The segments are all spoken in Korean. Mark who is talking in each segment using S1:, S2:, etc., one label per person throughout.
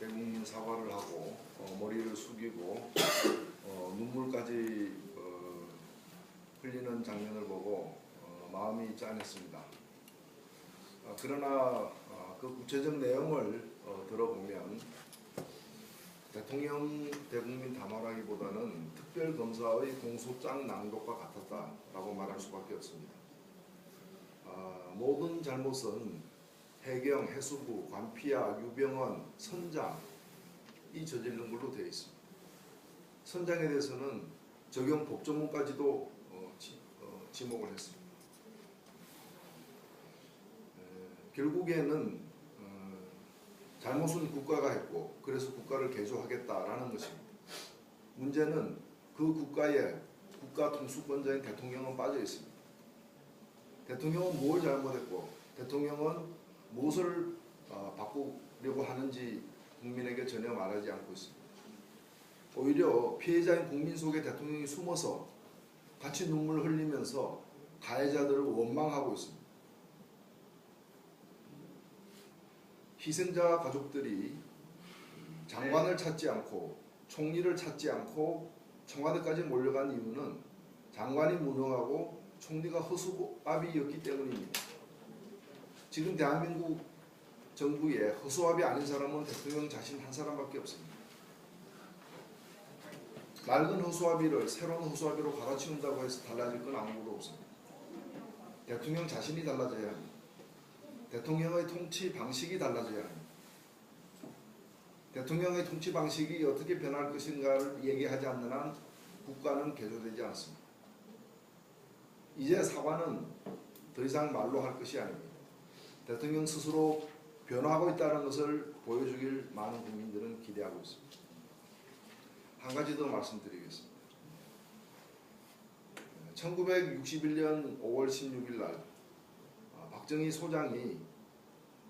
S1: 대국민 사과를 하고 머리를 숙이고 눈물까지 흘리는 장면을 보고 마음이 짠했습니다. 그러나 그 구체적 내용을 들어보면 대통령 대국민 담화라기보다는 특별검사의 공소장 낭독과 같았다라고 말할 수밖에 없습니다. 모든 잘못은 해경, 해수부, 관피아, 유병헌, 선장이 저지른 걸로 되어 있습니다. 선장에 대해서는 적용 법조문까지도 지목을 했습니다. 결국에는 잘못은 국가가 했고 그래서 국가를 개조하겠다라는 것입니다. 문제는 그 국가에 국가 통수권자인 대통령은 빠져 있습니다. 대통령은 뭘 잘못했고 대통령은 무엇을 바꾸려고 하는지 국민에게 전혀 말하지 않고 있습니다. 오히려 피해자인 국민 속에 대통령이 숨어서 같이 눈물을 흘리면서 가해자들을 원망하고 있습니다. 희생자 가족들이 장관을 찾지 않고 총리를 찾지 않고 청와대까지 몰려간 이유는 장관이 무능하고 총리가 허수아비였기 때문입니다. 지금 대한민국 정부에 허수아비 아닌 사람은 대통령 자신 한 사람밖에 없습니다. 낡은 허수아비를 새로운 허수아비로 갈아치운다고 해서 달라질 건 아무것도 없습니다. 대통령 자신이 달라져야 합니다. 대통령의 통치 방식이 달라져야 합니다. 대통령의 통치 방식이 어떻게 변할 것인가를 얘기하지 않는 한 국가는 개조되지 않습니다. 이제 사과는 더 이상 말로 할 것이 아닙니다. 대통령 스스로 변화하고 있다는 것을 보여주길 많은 국민들은 기대하고 있습니다. 한 가지 더 말씀드리겠습니다. 1961년 5월 16일 날 박정희 소장이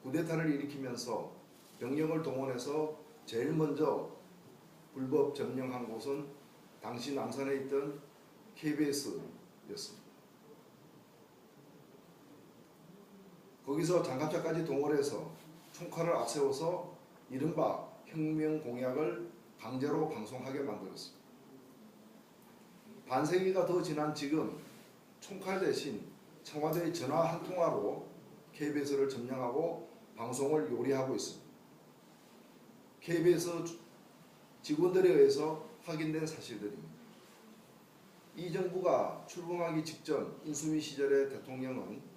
S1: 쿠데타를 일으키면서 병력을 동원해서 제일 먼저 불법 점령한 곳은 당시 남산에 있던 KBS였습니다. 거기서 장갑차까지 동원해서 총칼을 앞세워서 이른바 혁명 공약을 강제로 방송하게 만들었습니다. 반세기가 더 지난 지금 총칼 대신 청와대의 전화 한 통화로 KBS를 점령하고 방송을 요리하고 있습니다. KBS 직원들에 의해서 확인된 사실들입니다. 이 정부가 출범하기 직전 인수위 시절의 대통령은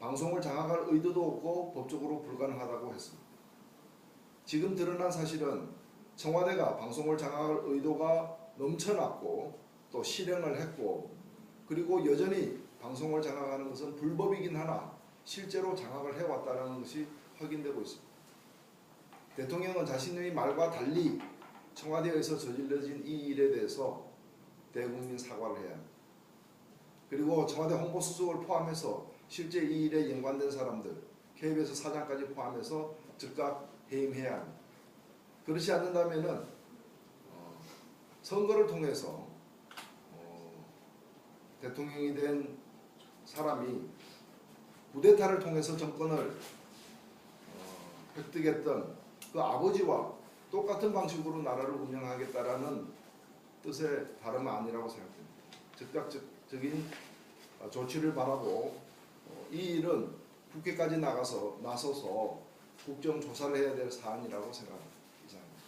S1: 방송을 장악할 의도도 없고 법적으로 불가능하다고 했습니다. 지금 드러난 사실은 청와대가 방송을 장악할 의도가 넘쳐났고 또 실행을 했고 그리고 여전히 방송을 장악하는 것은 불법이긴 하나 실제로 장악을 해왔다는 것이 확인되고 있습니다. 대통령은 자신의 말과 달리 청와대에서 저질러진 이 일에 대해서 대국민 사과를 해야 합니다. 그리고 청와대 홍보수석을 포함해서 실제 이 일에 연관된 사람들, KBS 사장까지 포함해서 즉각 해임해야 합니다. 그렇지 않는다면은 선거를 통해서 대통령이 된 사람이 쿠데타를 통해서 정권을 획득했던 그 아버지와 똑같은 방식으로 나라를 운영하겠다라는 뜻의 다름은 아니라고 생각됩니다. 즉각적인 조치를 바라고 이 일은 국회까지 나서서 국정조사를 해야 될 사안이라고 생각합니다. 이상입니다.